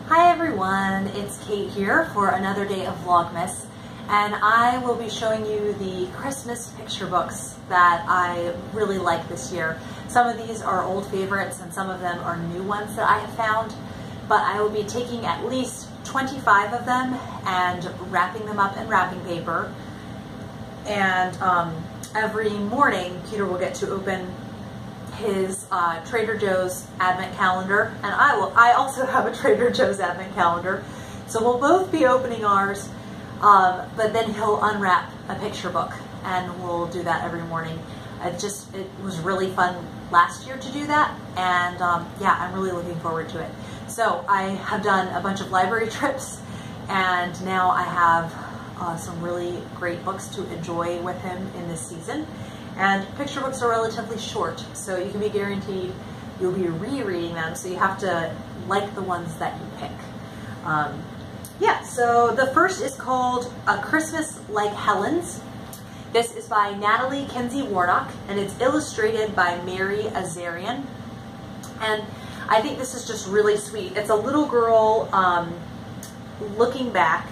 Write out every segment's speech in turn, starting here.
Hi everyone, it's Kate here for another day of Vlogmas, and I will be showing you the Christmas picture books that I really like this year. Some of these are old favorites and some of them are new ones that I have found, but I will be taking at least 25 of them and wrapping them up in wrapping paper, and every morning Peter will get to open his Trader Joe's advent calendar, and I also have a Trader Joe's advent calendar, so we'll both be opening ours, but then he'll unwrap a picture book and we'll do that every morning. It was really fun last year to do that, and yeah, I'm really looking forward to it. So I have done a bunch of library trips, and now I have some really great books to enjoy with him in this season. And picture books are relatively short, so you can be guaranteed you'll be rereading them, so you have to like the ones that you pick. Yeah, so the first is called A Christmas Like Helens. This is by Natalie Kinsey Warnock, and it's illustrated by Mary Azarian. And I think this is just really sweet. It's a little girl looking back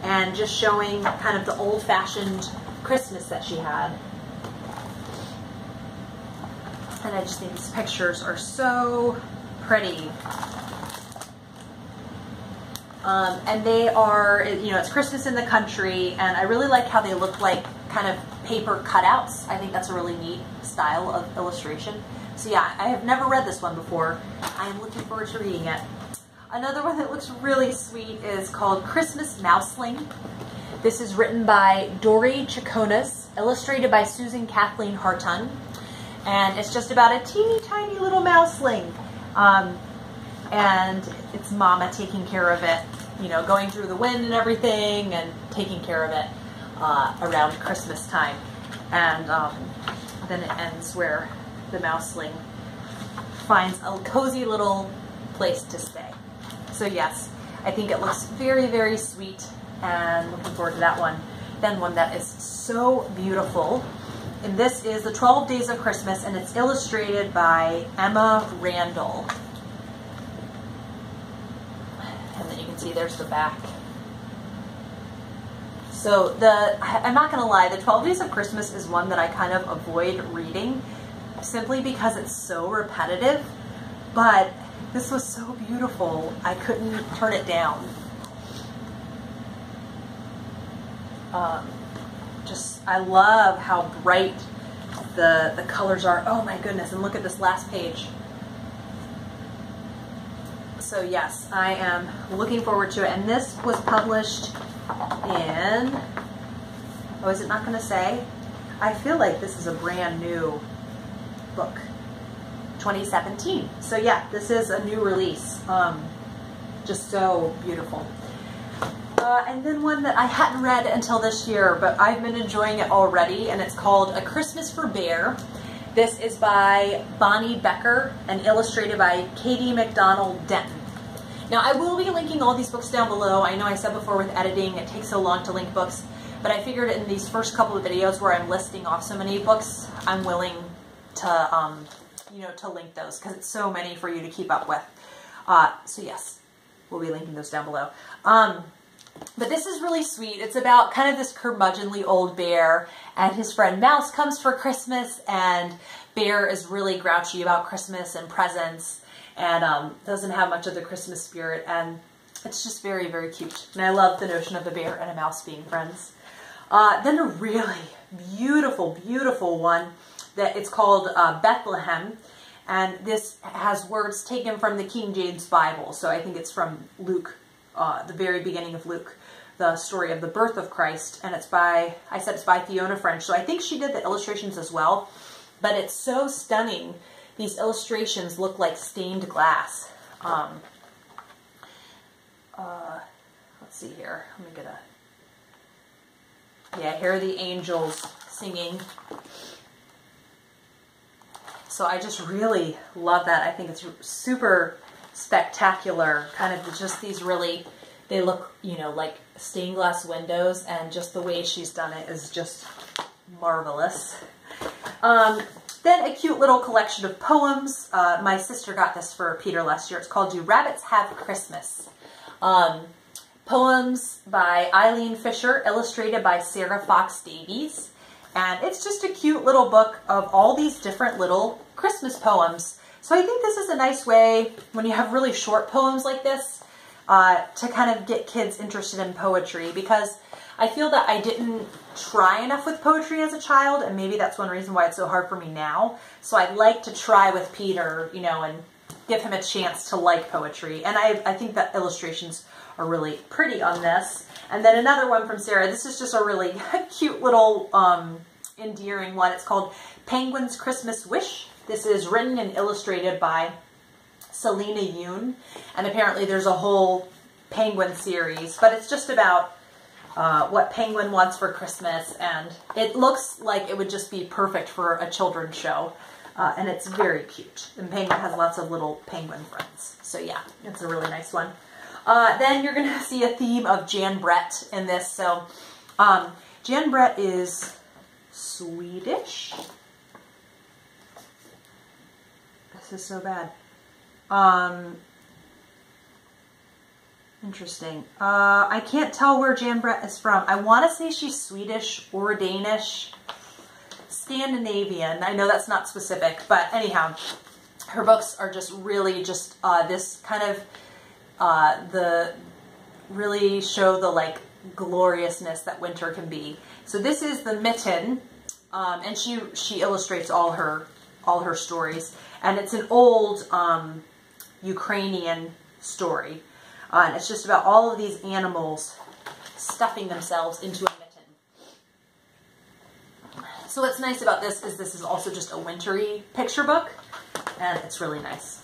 and just showing kind of the old-fashioned Christmas that she had. And I just think these pictures are so pretty. And they are, you know, it's Christmas in the country, and I really like how they look like kind of paper cutouts. I think that's a really neat style of illustration. So yeah, I have never read this one before. I am looking forward to reading it. Another one that looks really sweet is called Christmas Mouseling. This is written by Dory Chaconas, illustrated by Susan Kathleen Hartun. And it's just about a teeny tiny little mouseling, and its mama taking care of it, you know, going through the wind and everything and taking care of it around Christmas time. And then it ends where the mouseling finds a cozy little place to stay. So yes, I think it looks very, very sweet, and looking forward to that one. Then one that is so beautiful. And this is The 12 Days of Christmas, and it's illustrated by Emma Randall. And then you can see there's the back. So I'm not going to lie, The 12 Days of Christmas is one that I kind of avoid reading simply because it's so repetitive, but this was so beautiful, I couldn't turn it down. I love how bright the colors are. Oh my goodness, and look at this last page. So yes, I am looking forward to it. And this was published in, oh, is it not going to say? I feel like this is a brand new book, 2017. So yeah, this is a new release. Just so beautiful. And then one that I hadn't read until this year, but I've been enjoying it already, and it's called A Christmas for Bear. This is by Bonnie Becker and illustrated by Katie McDonald Denton. Now, I will be linking all these books down below. I know I said before with editing it takes so long to link books, but I figured in these first couple of videos where I'm listing off so many books, I'm willing to, you know, to link those because it's so many for you to keep up with. So yes, we'll be linking those down below. But this is really sweet. It's about kind of this curmudgeonly old bear, and his friend Mouse comes for Christmas, and Bear is really grouchy about Christmas and presents, and doesn't have much of the Christmas spirit, and it's just very, very cute. And I love the notion of a bear and a mouse being friends. Then a really beautiful, beautiful one that it's called Bethlehem, and this has words taken from the King James Bible, so I think it's from Luke. The very beginning of Luke, the story of the birth of Christ, and it's by, I said it's by Fiona French, so I think she did the illustrations as well, but it's so stunning. These illustrations look like stained glass. Let's see here, let me get a, yeah, here are the angels singing. So I just really love that. I think it's super spectacular, kind of just these really, they look, you know, like stained glass windows, and just the way she's done it is just marvelous. Then a cute little collection of poems. My sister got this for Peter last year. It's called Do Rabbits Have Christmas? Poems by Eileen Fisher, illustrated by Sarah Fox Davies. And it's just a cute little book of all these different little Christmas poems. So I think this is a nice way, when you have really short poems like this, to kind of get kids interested in poetry, because I feel that I didn't try enough with poetry as a child, and maybe that's one reason why it's so hard for me now. So I'd like to try with Peter, you know, and give him a chance to like poetry. And I think that illustrations are really pretty on this. And then another one from Sarah. This is just a really cute little endearing one. It's called Penguin's Christmas Wish. This is written and illustrated by Selena Yoon. And apparently there's a whole penguin series, but it's just about what Penguin wants for Christmas, and it looks like it would just be perfect for a children's show, and it's very cute. And Penguin has lots of little penguin friends, so yeah, it's a really nice one. Then you're going to see a theme of Jan Brett in this. So Jan Brett is Swedish. This is so bad. Interesting. I can't tell where Jan Brett is from. I want to say she's Swedish or Danish. Scandinavian. I know that's not specific, but anyhow, her books are just really just this kind of really show the like gloriousness that winter can be. So this is the Mitten, and she illustrates all her stories, and it's an old Ukrainian story. And it's just about all of these animals stuffing themselves into a mitten. So what's nice about this is also just a wintry picture book, and it's really nice.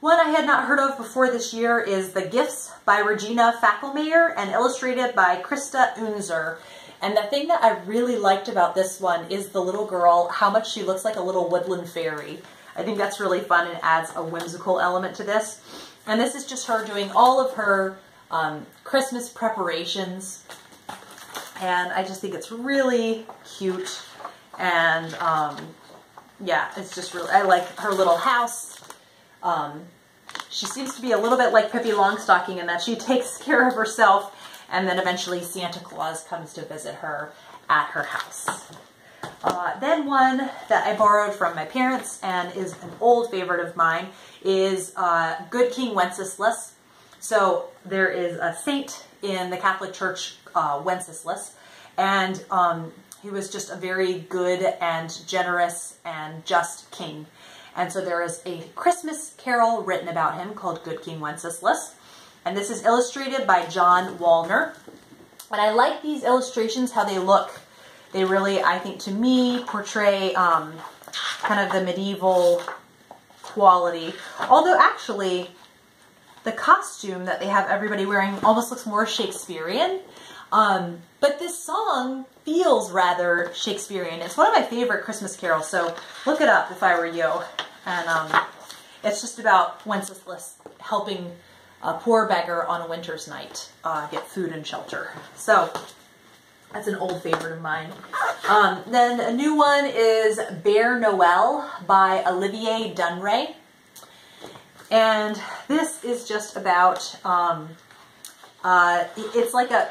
One I had not heard of before this year is The Gifts by Regina Fackelmeyer and illustrated by Krista Unzer. And the thing that I really liked about this one is the little girl, how much she looks like a little woodland fairy. I think that's really fun and adds a whimsical element to this. And this is just her doing all of her Christmas preparations. And I just think it's really cute. And yeah, it's just really, I like her little house. She seems to be a little bit like Pippi Longstocking in that she takes care of herself, and then eventually Santa Claus comes to visit her at her house. Then one that I borrowed from my parents and is an old favorite of mine is Good King Wenceslas. So there is a saint in the Catholic Church, Wenceslas, and he was just a very good and generous and just king. And so there is a Christmas carol written about him called Good King Wenceslas. And this is illustrated by John Wallner. And I like these illustrations, how they look. They really, I think, to me, portray kind of the medieval quality. Although, actually, the costume that they have everybody wearing almost looks more Shakespearean. But this song feels rather Shakespearean. It's one of my favorite Christmas carols, so look it up if I were you. And it's just about Wenceslas helping a poor beggar on a winter's night get food and shelter. So that's an old favorite of mine. Then a new one is Bear Noel by Olivier Dunray. And this is just about, it's like a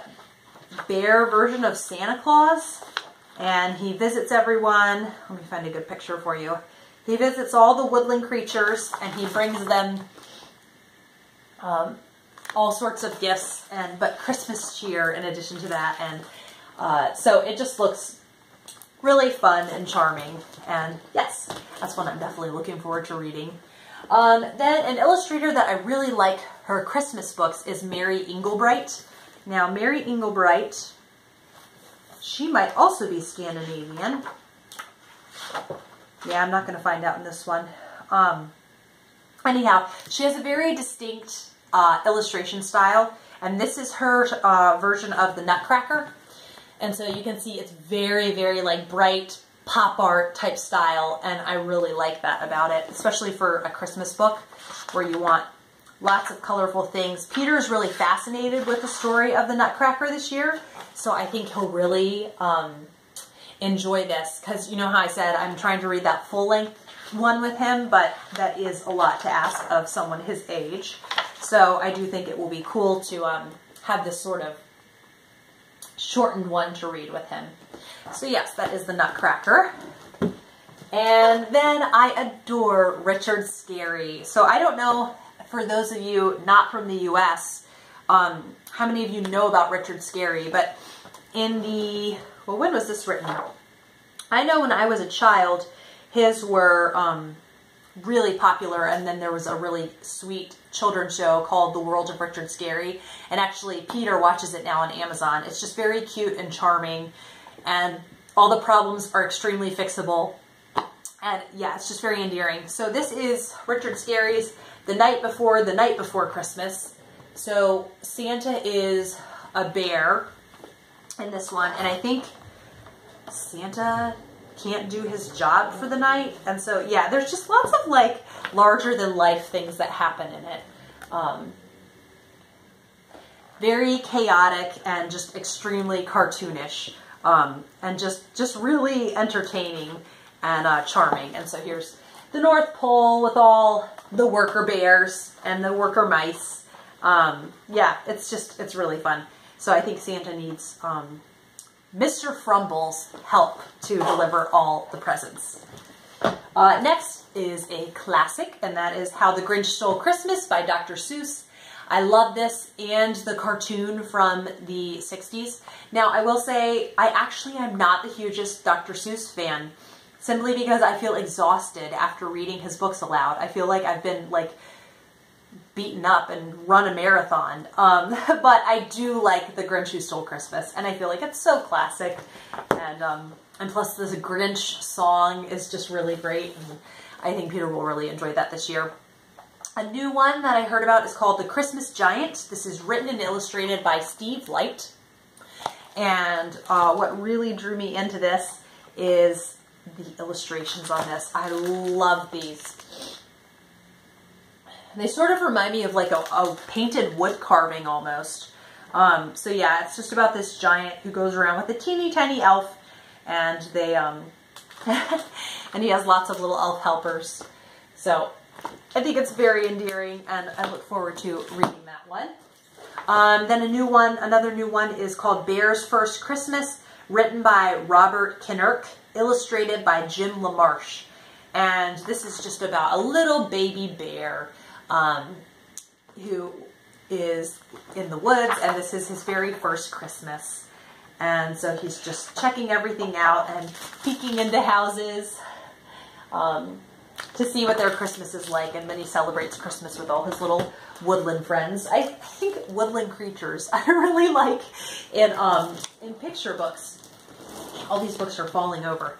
bear version of Santa Claus. And he visits everyone. Let me find a good picture for you. He visits all the woodland creatures and he brings them all sorts of gifts, but Christmas cheer in addition to that. And so it just looks really fun and charming. And yes, that's one I'm definitely looking forward to reading. Then an illustrator that I really like her Christmas books is Mary Engelbreit. Now Mary Engelbreit, she might also be Scandinavian. Yeah, I'm not going to find out in this one. Anyhow, she has a very distinct illustration style, and this is her version of the Nutcracker. And so you can see it's very, very like bright pop art type style, and I really like that about it, especially for a Christmas book where you want lots of colorful things. Peter's really fascinated with the story of the Nutcracker this year, so I think he'll really enjoy this, because you know how I said I'm trying to read that full-length one with him, but that is a lot to ask of someone his age. So I do think it will be cool to have this sort of shortened one to read with him. So yes, that is the Nutcracker. And then I adore Richard Scarry. So I don't know, for those of you not from the US, how many of you know about Richard Scarry, but in the, well, when was this written? I know when I was a child, his were really popular, and then there was a really sweet children's show called The World of Richard Scarry, and actually Peter watches it now on Amazon. It's just very cute and charming, and all the problems are extremely fixable, and yeah, it's just very endearing. So this is Richard Scarry's The Night Before Christmas. So Santa is a bear in this one, and I think Santa can't do his job for the night, and so yeah, there's just lots of like larger than life things that happen in it. Very chaotic and just extremely cartoonish, and just really entertaining and charming. And so here's the North Pole with all the worker bears and the worker mice. Yeah, it's really fun. So I think Santa needs Mr. Frumble's help to deliver all the presents. Next is a classic, and that is How the Grinch Stole Christmas by Dr. Seuss. I love this and the cartoon from the 60s. Now, I will say, I actually am not the hugest Dr. Seuss fan, simply because I feel exhausted after reading his books aloud. I feel like I've been like beaten up and run a marathon. But I do like The Grinch Who Stole Christmas, and I feel like it's so classic. And plus the Grinch song is just really great, and I think Peter will really enjoy that this year. A new one that I heard about is called The Christmas Giant. This is written and illustrated by Steve Light. And what really drew me into this is the illustrations on this. I love these. They sort of remind me of like a painted wood carving almost. So yeah, it's just about this giant who goes around with a teeny tiny elf, and they and he has lots of little elf helpers. So I think it's very endearing, and I look forward to reading that one. Then another new one is called Bear's First Christmas, written by Robert Kinnerk, illustrated by Jim LaMarche. And this is just about a little baby bear who is in the woods, and this is his very first Christmas. And so he's just checking everything out and peeking into houses to see what their Christmas is like, and then he celebrates Christmas with all his little woodland friends. I think woodland creatures I really like in picture books. All these books are falling over.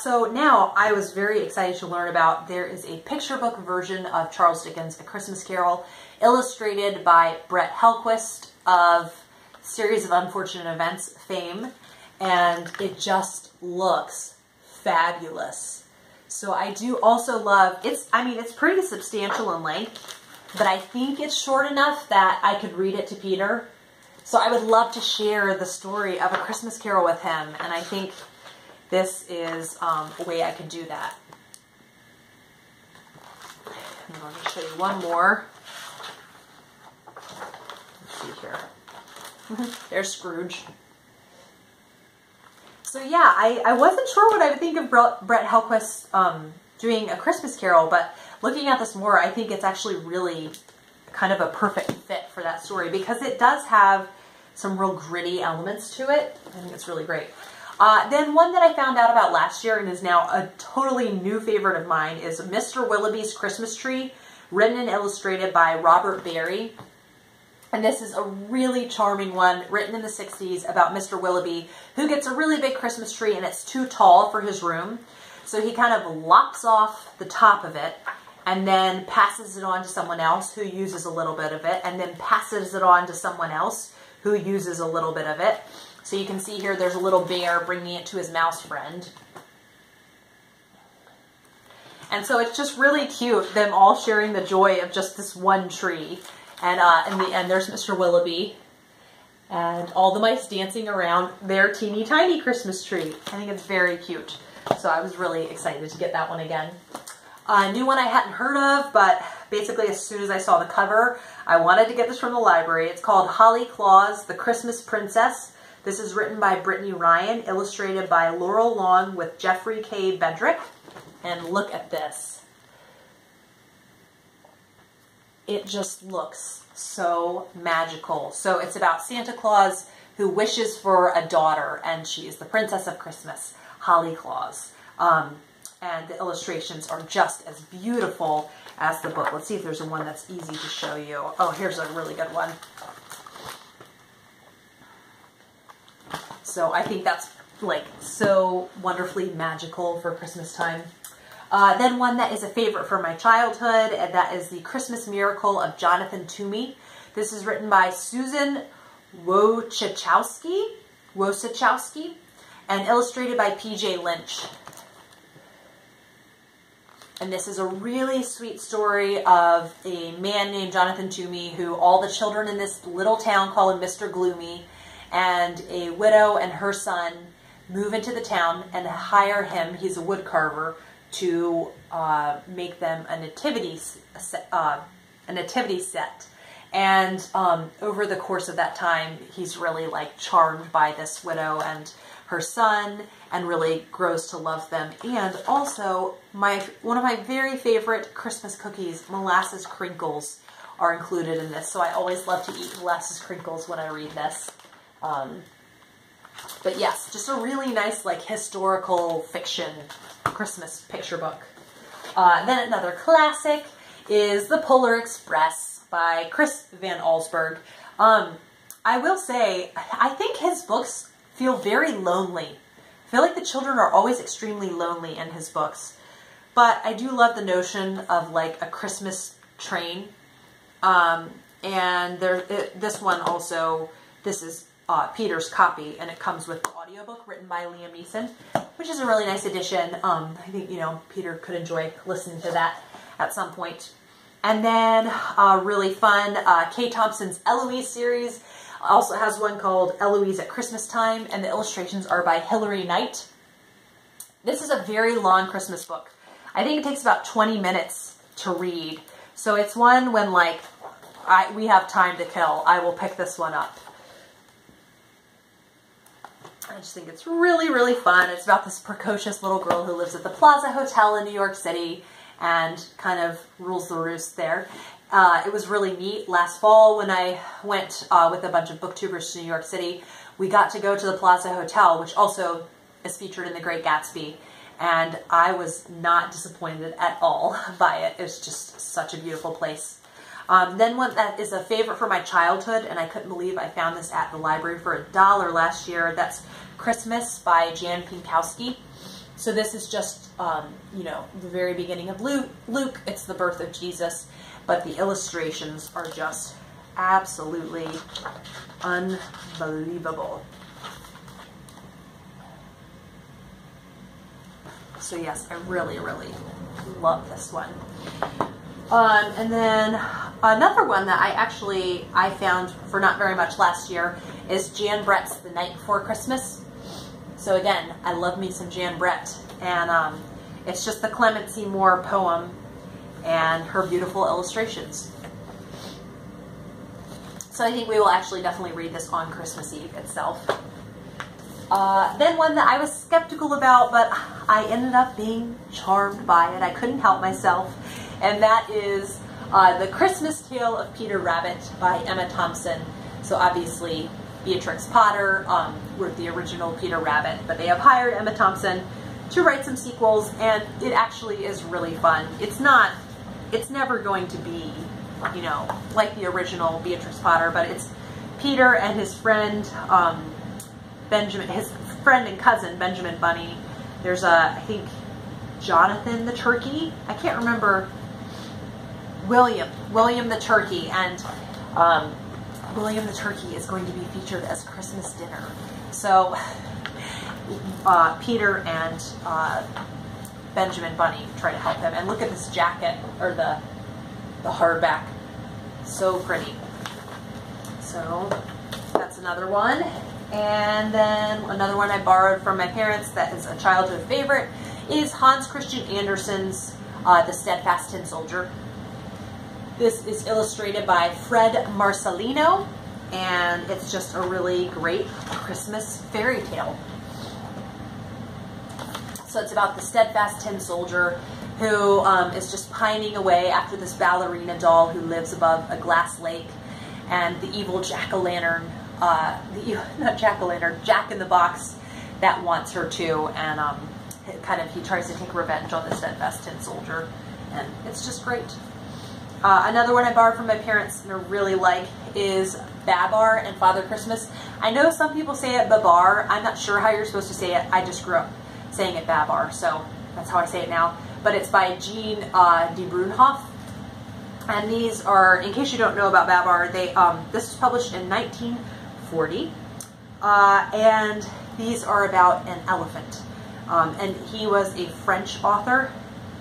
So now I was very excited to learn about, there is a picture book version of Charles Dickens' A Christmas Carol, illustrated by Brett Helquist of Series of Unfortunate Events fame, and it just looks fabulous. So I do also love, it's pretty substantial in length, but I think it's short enough that I could read it to Peter. So I would love to share the story of A Christmas Carol with him, and I think this is a way I could do that. And I'm going to show you one more. Let's see here. There's Scrooge. So yeah, I wasn't sure what I would think of Brett Helquist doing A Christmas Carol, but looking at this more, I think it's actually really kind of a perfect fit for that story, because it does have some real gritty elements to it. I think it's really great. Then one that I found out about last year and is now a totally new favorite of mine is Mr. Willoughby's Christmas Tree, written and illustrated by Robert Barry. And this is a really charming one, written in the 60s, about Mr. Willoughby, who gets a really big Christmas tree and it's too tall for his room. So he kind of lops off the top of it and then passes it on to someone else who uses a little bit of it, and then passes it on to someone else who uses a little bit of it. So you can see here there's a little bear bringing it to his mouse friend. And so it's just really cute, them all sharing the joy of just this one tree. And in the end, there's Mr. Willoughby. and all the mice dancing around their teeny tiny Christmas tree. I think it's very cute. So I was really excited to get that one again. A new one I hadn't heard of, but basically as soon as I saw the cover, I wanted to get this from the library. It's called Holly Claus, The Christmas Princess. This is written by Brittany Ryan, illustrated by Laurel Long with Jeffrey K. Bedrick. And look at this. It just looks so magical. So it's about Santa Claus who wishes for a daughter, and she is the princess of Christmas, Holly Claus. And the illustrations are just as beautiful as the book. Let's see if there's one that's easy to show you. Oh, here's a really good one. So I think that's like so wonderfully magical for Christmas time. Then one that is a favorite from my childhood, and that is The Christmas Miracle of Jonathan Toomey. This is written by Susan Wojciechowski, and illustrated by P.J. Lynch. And this is a really sweet story of a man named Jonathan Toomey who all the children in this little town call him Mr. Gloomy, and a widow and her son move into the town and hire him, he's a wood carver, to make them a nativity set. And over the course of that time, he's really like charmed by this widow and her son, and really grows to love them. And also, one of my very favorite Christmas cookies, molasses crinkles, are included in this. So I always love to eat molasses crinkles when I read this. But yes, just a really nice like historical fiction Christmas picture book. Then another classic is The Polar Express by Chris Van Allsburg. I will say, I think his books feel very lonely. I feel like the children are always extremely lonely in his books. But I do love the notion of like a Christmas train. And this one also, this is Peter's copy, and it comes with the audiobook written by Liam Neeson, which is a really nice addition. I think, you know, Peter could enjoy listening to that at some point. And then really fun, Kay Thompson's Eloise series also has one called Eloise at Christmastime, and the illustrations are by Hilary Knight. This is a very long Christmas book. I think it takes about 20 minutes to read. So it's one when like we have time to kill, I will pick this one up. I just think it's really, really fun. It's about this precocious little girl who lives at the Plaza Hotel in New York City and kind of rules the roost there. It was really neat. Last fall when I went with a bunch of booktubers to New York City, we got to go to the Plaza Hotel, which also is featured in The Great Gatsby. And I was not disappointed at all by it. It was just such a beautiful place. Then one that is a favorite for my childhood, and I couldn't believe I found this at the library for $1 last year. That's Christmas by Jan Pienkowski. So this is just, you know, the very beginning of Luke. It's the birth of Jesus, but the illustrations are just absolutely unbelievable. So yes, I really, really love this one. And then another one that I found for not very much last year is Jan Brett's The Night Before Christmas. So again, I love me some Jan Brett, and it's just the Clemency Moore poem and her beautiful illustrations. So I think we will actually definitely read this on Christmas Eve itself. Then one that I was skeptical about, but I ended up being charmed by it. I couldn't help myself. And that is The Christmas Tale of Peter Rabbit by Emma Thompson. So obviously Beatrix Potter wrote the original Peter Rabbit, but they have hired Emma Thompson to write some sequels, and it actually is really fun. It's never going to be, you know, like the original Beatrix Potter, but it's Peter and his friend Benjamin, his friend and cousin Benjamin Bunny. There's I think Jonathan the turkey. I can't remember. William the turkey, and William the turkey is going to be featured as Christmas dinner. So Peter and Benjamin Bunny try to help him. And look at this jacket, or the hardback. So pretty. So that's another one. And then another one I borrowed from my parents that is a childhood favorite is Hans Christian Andersen's The Steadfast Tin Soldier. This is illustrated by Fred Marcelino, and it's just a really great Christmas fairy tale. So it's about the Steadfast Tin Soldier who is just pining away after this ballerina doll who lives above a glass lake, and the evil jack-o'-lantern, not jack-o'-lantern, Jack-in-the-Box that wants her to, and he tries to take revenge on the Steadfast Tin Soldier, and it's just great. Another one I borrowed from my parents and I really like is Babar and Father Christmas. I know some people say it Babar. I'm not sure how you're supposed to say it. I just grew up saying it Babar, so that's how I say it now. But it's by Jean de Brunhoff. And these are, in case you don't know about Babar, this was published in 1940. And these are about an elephant. And he was a French author.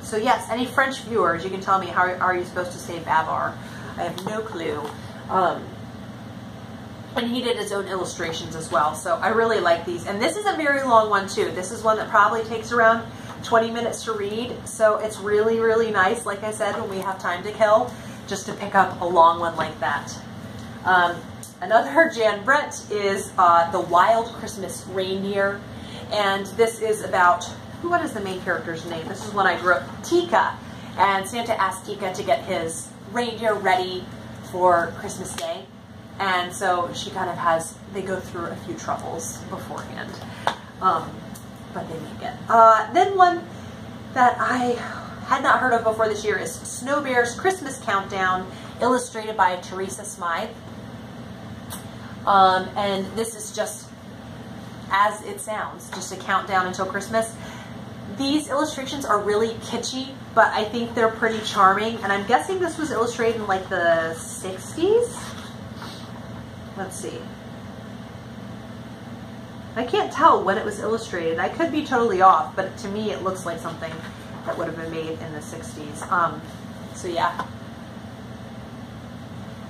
So yes, any French viewers, you can tell me how are you supposed to say Babar. I have no clue. And he did his own illustrations as well. So I really like these. And this is a very long one too. This is one that probably takes around 20 minutes to read. So it's really, really nice, like I said, when we have time to kill, just to pick up a long one like that. Another Gingerbread is The Wild Christmas Reindeer. And this is about, what is the main character's name? This is one I grew up, Tika. And Santa asked Tika to get his reindeer ready for Christmas Day. And so she kind of they go through a few troubles beforehand. But they make it. Then one that I had not heard of before this year is Snowbear's Christmas Countdown, illustrated by Teresa Smythe. And this is just, as it sounds, just a countdown until Christmas. These illustrations are really kitschy, but I think they're pretty charming. And I'm guessing this was illustrated in like the 60s? Let's see. I can't tell when it was illustrated. I could be totally off, but to me it looks like something that would have been made in the 60s. So yeah.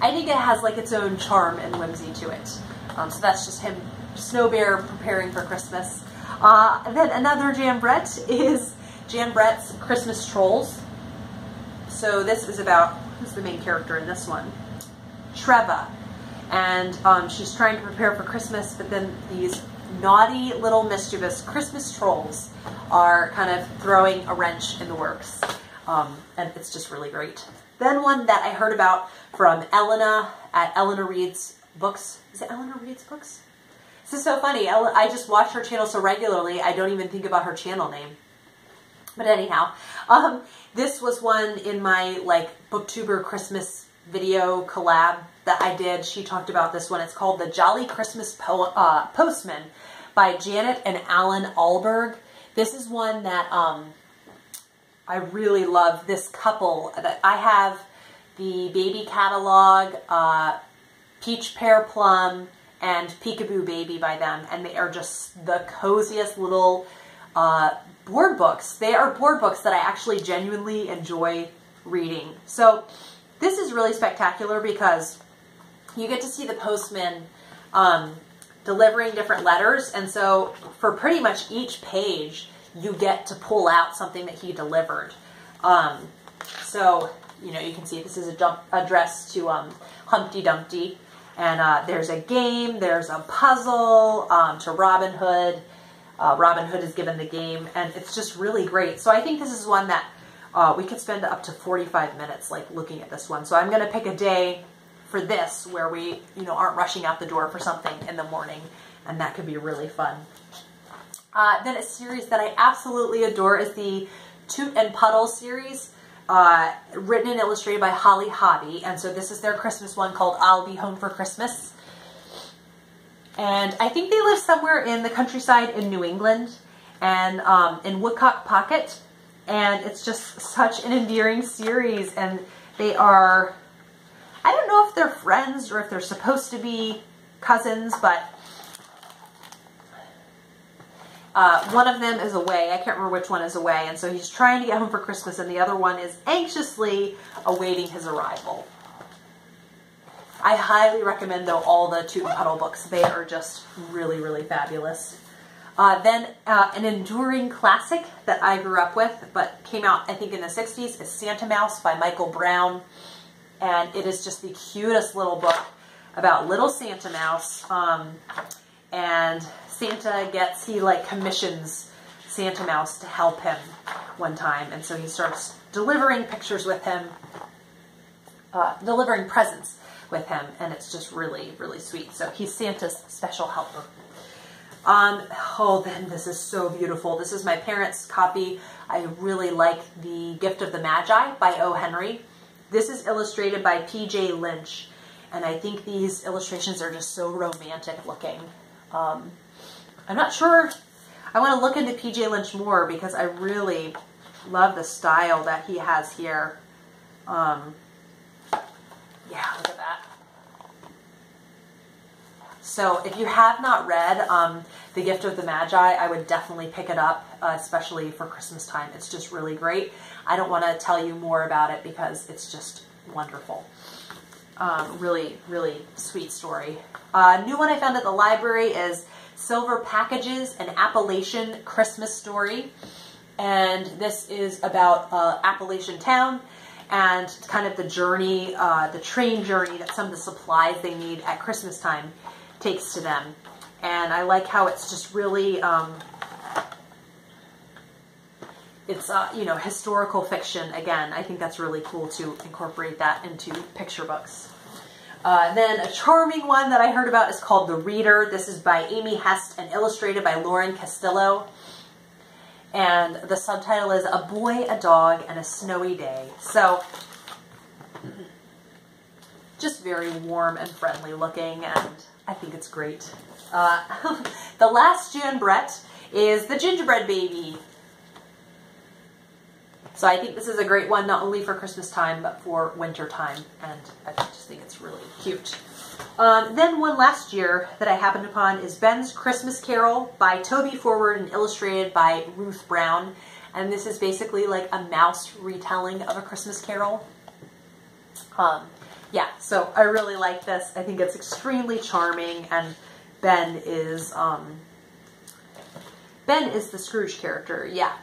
I think it has like its own charm and whimsy to it. So that's just him, Snowbear, preparing for Christmas. Then another Gingerbread is Gingerbread's Christmas Trolls. So this is about, who's the main character in this one? Treva. And she's trying to prepare for Christmas, but then these naughty little mischievous Christmas trolls are kind of throwing a wrench in the works. And it's just really great. Then one that I heard about from Elena at Elena Reads Books. Is it Elena Reads Books? This is so funny. I just watch her channel so regularly, I don't even think about her channel name. But anyhow, this was one in my like BookTuber Christmas video collab that I did. She talked about this one. It's called The Jolly Christmas Postman by Janet and Alan Alberg. This is one that I really love. This couple that I have the baby catalog, Peach Pear Plum and Peekaboo Baby by them, and they are just the coziest little board books. They are board books that I actually genuinely enjoy reading. So this is really spectacular because you get to see the postman delivering different letters, and so for pretty much each page you get to pull out something that he delivered. So, you know, you can see this is addressed to Humpty Dumpty, and there's a game, there's a puzzle to Robin Hood. Robin Hood is given the game, and it's just really great. So I think this is one that we could spend up to 45 minutes like looking at this one. So I'm going to pick a day for this where we, you know, aren't rushing out the door for something in the morning, and that could be really fun. Then a series that I absolutely adore is the Toot and Puddle series, written and illustrated by Holly Hobby. And so this is their Christmas one called I'll Be Home for Christmas. And I think they live somewhere in the countryside in New England and in Woodcock Pocket. And it's just such an endearing series. And they are, I don't know if they're friends or if they're supposed to be cousins, but one of them is away. I can't remember which one is away. And so he's trying to get home for Christmas, and the other one is anxiously awaiting his arrival. I highly recommend, though, all the Toot and Puddle books. They are just really, really fabulous. Then an enduring classic that I grew up with, but came out, I think, in the 60s, is Santa Mouse by Michael Brown. And it is just the cutest little book about little Santa Mouse. And Santa he like commissions Santa Mouse to help him one time. And so he starts delivering pictures with him, delivering presents with him. And it's just really, really sweet. So he's Santa's special helper. Oh, then this is so beautiful. This is my parents' copy. I really like The Gift of the Magi by O. Henry. This is illustrated by P.J. Lynch, and I think these illustrations are just so romantic looking. I'm not sure. I want to look into P.J. Lynch more because I really love the style that he has here. Yeah, look at that. So if you have not read The Gift of the Magi, I would definitely pick it up, especially for Christmas time. It's just really great. I don't want to tell you more about it because it's just wonderful. Really, really sweet story. New one I found at the library is Silver Packages, an Appalachian Christmas Story. And this is about Appalachian town and kind of the journey, the train journey that some of the supplies they need at Christmas time takes to them. And I like how it's just really, it's, you know, historical fiction. Again, I think that's really cool to incorporate that into picture books. Then a charming one that I heard about is called The Reader. This is by Amy Hest and illustrated by Lauren Castillo. And the subtitle is A Boy, a Dog, and a Snowy Day. So, just very warm and friendly looking, and I think it's great. The last Gingerbread is the Gingerbread Baby. So I think this is a great one, not only for Christmas time, but for winter time. And I just think it's really cute. Then one last year that I happened upon is Ben's Christmas Carol by Toby Forward and illustrated by Ruth Brown. And this is basically like a mouse retelling of A Christmas Carol. Yeah, so I really like this. I think it's extremely charming, and Ben is the Scrooge character, yeah.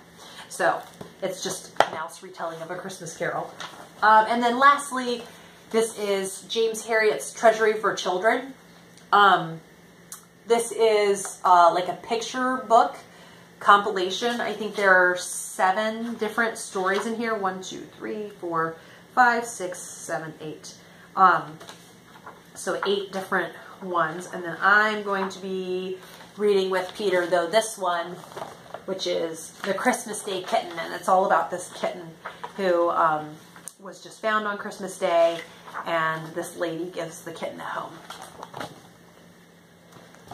So it's just a mouse retelling of A Christmas Carol. And then lastly, this is James Harriet's Treasury for Children. This is like a picture book compilation. I think there are 7 different stories in here. 1, 2, 3, 4, 5, 6, 7, 8. So 8 different ones. And then I'm going to be reading with Peter, though, this one, which is The Christmas Day Kitten. And it's all about this kitten who was just found on Christmas Day, and this lady gives the kitten a home.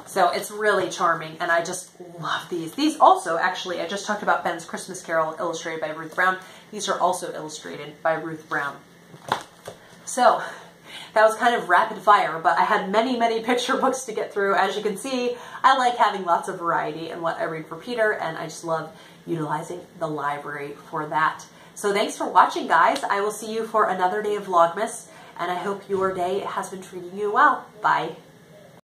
So it's really charming, and I just love these. These also, actually, I just talked about Ben's Christmas Carol illustrated by Ruth Brown. These are also illustrated by Ruth Brown. So that was kind of rapid fire, but I had many, many picture books to get through. As you can see, I like having lots of variety in what I read for Peter, and I just love utilizing the library for that. So thanks for watching, guys. I will see you for another day of Vlogmas, and I hope your day has been treating you well. Bye.